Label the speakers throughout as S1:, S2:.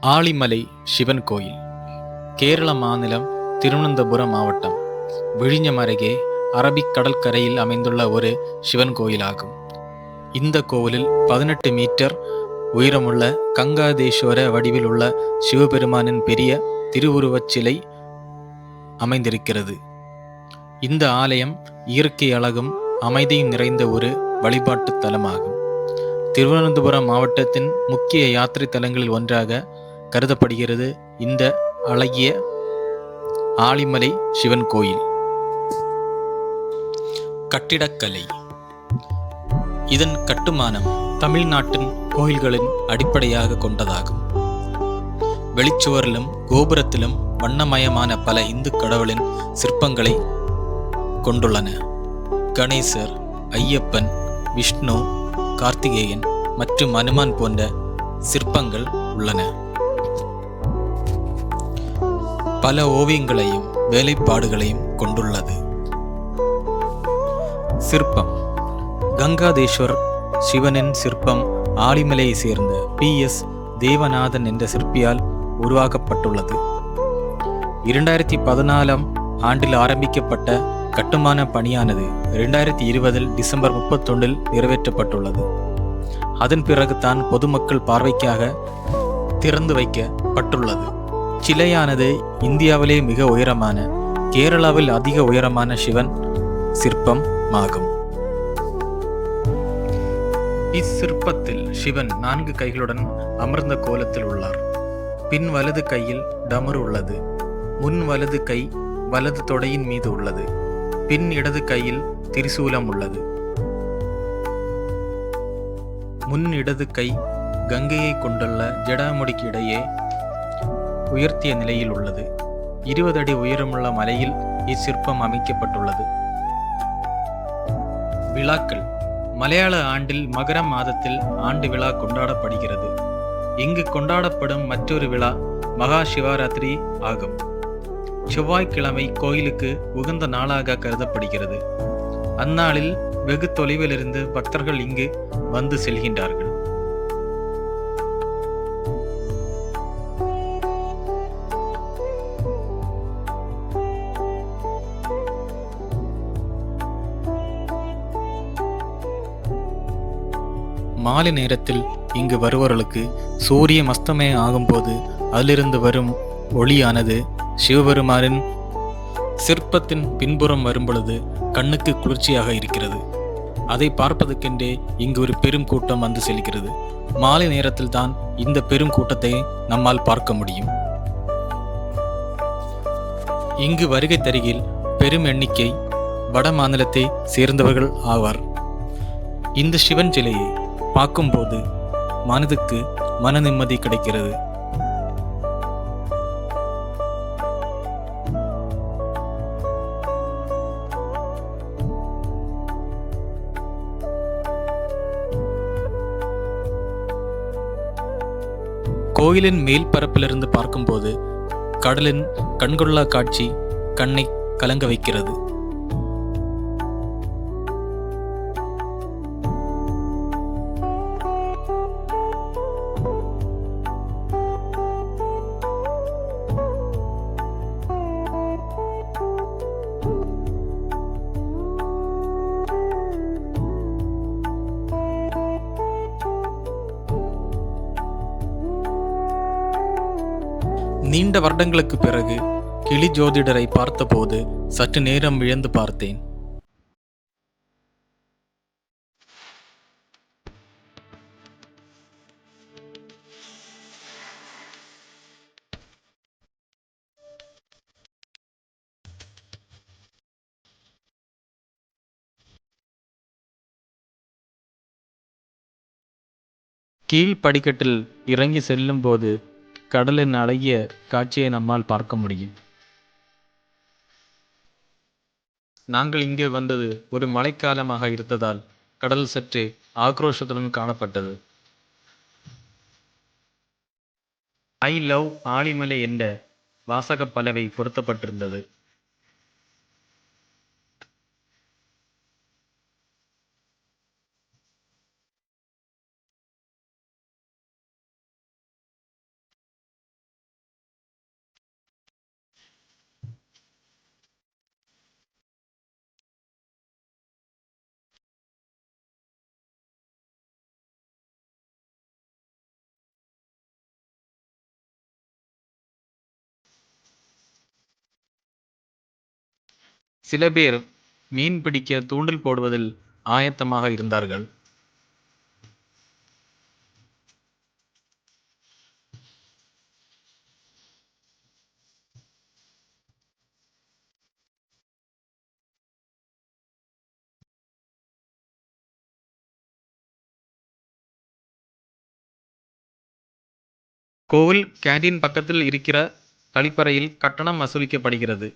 S1: ஆழிமலை சிவன் கோயில் கேரள மாநிலம் திருவனந்தபுரம் மாவட்டம் விழிஞம் அருகே அரபிக் கடற்கரையில் அமைந்துள்ள ஒரு சிவன் கோயிலாகும். இந்த கோவிலில் 18 மீட்டர் உயரமுள்ள கங்காதேஸ்வர வடிவில் உள்ள சிவபெருமானின் பெரிய திருவுருவச் சிலை அமைந்திருக்கிறது. இந்த ஆலயம் இயற்கை அழகும் அமைதியும் நிறைந்த ஒரு வழிபாட்டு தலமாகும். திருவனந்தபுரம் மாவட்டத்தின் முக்கிய யாத்திரை தலங்களில் ஒன்றாக கருதப்படுகிறது இந்த அழகிய ஆழிமலை சிவன் கோயில். கட்டிடக்கலை. இதன் கட்டுமானம் தமிழ்நாட்டின் கோயில்களின் அடிப்படையாக கொண்டதாகும். வெளிச்சுவரிலும் கோபுரத்திலும் வண்ணமயமான பல இந்து கடவுளின் சிற்பங்களை கொண்டுள்ளன. கணேசர், ஐயப்பன், விஷ்ணு, கார்த்திகேயன் மற்றும் அனுமான் போன்ற சிற்பங்கள் உள்ளன. பல ஓவியங்களையும் வேலைப்பாடுகளையும் கொண்டுள்ளது. சிற்பம். கங்காதேஸ்வர் சிவனின் சிற்பம் ஆழிமலையை சேர்ந்த PS தேவநாதன் என்ற சிற்பியால் உருவாக்கப்பட்டுள்ளது. 2014 ஆண்டில் ஆரம்பிக்கப்பட்ட கட்டுமான பணியானது 2020 டிசம்பர் 31 நிறைவேற்றப்பட்டுள்ளது. அதன் பிறகு தான் பொதுமக்கள் பார்வைக்காக திறந்து வைக்கப்பட்டுள்ளது. சிலையானது இந்தியாவிலே மிக உயரமான, கேரளாவில் அதிக உயரமான சிவன் சிற்பம் ஆகும். இச்சிற்பத்தில் சிவன் 4 கைகளுடன் அமர்ந்த கோலத்தில் உள்ளார். பின் வலது கையில் டமரு உள்ளது. முன் வலது கை வலது தொடையின் மீது உள்ளது. பின் இடது கையில் திரிசூலம் உள்ளது. முன் இடது கை கங்கையை கொண்டுள்ள ஜடாமுடிக்கு இடையே உயர்த்திய நிலையில் உள்ளது. 20 அடி உயரமுள்ள மலையில் இச்சிற்பம் அமைக்கப்பட்டுள்ளது. விழாக்கள். மலையாள ஆண்டில் மகரம் மாதத்தில் ஆண்டு விழா கொண்டாடப்படுகிறது. இங்கு கொண்டாடப்படும் மற்றொரு விழா மகா சிவராத்திரி ஆகும். செவ்வாய்க்கிழமை கோயிலுக்கு உகந்த நாளாக கருதப்படுகிறது. அந்நாளில் வெகு தொலைவிலிருந்து பக்தர்கள் இங்கு வந்து செல்கின்றார்கள். மாலை நேரத்தில் இங்கு வருபவர்களுக்கு சூரியன் அஸ்தமயம் ஆகும்போது அதிலிருந்து வரும் ஒளியானது சிவபெருமானின் சிற்பத்தின் பின்புறம் வரும்பொழுது கண்ணுக்கு குளிர்ச்சியாக இருக்கிறது. அதை பார்ப்பதற்கென்றே இங்கு ஒரு பெரும் கூட்டம் வந்து செல்கிறது. மாலை நேரத்தில் தான் இந்த பெரும் கூட்டத்தை நம்மால் பார்க்க முடியும். இங்கு வருகை தருகில் பெரும் எண்ணிக்கை வட மாநிலத்தை சேர்ந்தவர்கள் ஆவார். இந்த சிவன் சிலையை பார்க்கும்போது மனதுக்கு மன நிம்மதி கிடைக்கிறது. கோயிலின் மேல் பரப்பிலிருந்து பார்க்கும்போது கடலின் கண்கொள்ளா காட்சி கண்ணை கலங்க வைக்கிறது. நீண்ட வருடங்களுக்கு பிறகு கிளி ஜோதிடரை பார்த்தபோது சற்று நேரம் வியந்து பார்த்தேன். கீழ் படிக்கட்டில் இறங்கி செல்லும் போது கடலின் அழகிய காட்சியை நம்மால் பார்க்க முடியும். நாங்கள் இங்கே வந்தது ஒரு மழைக்காலமாக இருந்ததால் கடல் சற்றே ஆக்ரோஷத்துடன் காணப்பட்டது. ஐ லவ் ஆழிமலை என்ற வாசகப் பலகை பொருத்தப்பட்டிருந்தது. சில பேர் மீன் பிடிக்க தூண்டில் போடுவதில் ஆயத்தமாக இருந்தார்கள். கோவில் கேண்டீன் பக்கத்தில் இருக்கிற கழிப்பறையில் கட்டணம் வசூலிக்கப்படுகிறது.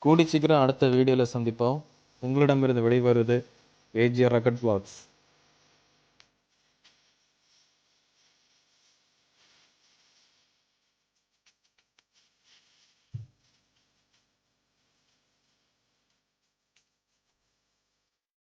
S1: கூடி சீக்கிரம் அடுத்த வீடியோவில் சந்திப்போம். உங்களிடமிருந்து விடைபெறுவது ஏஜிஆர் ராக்கெட் வ்ளாக்ஸ்.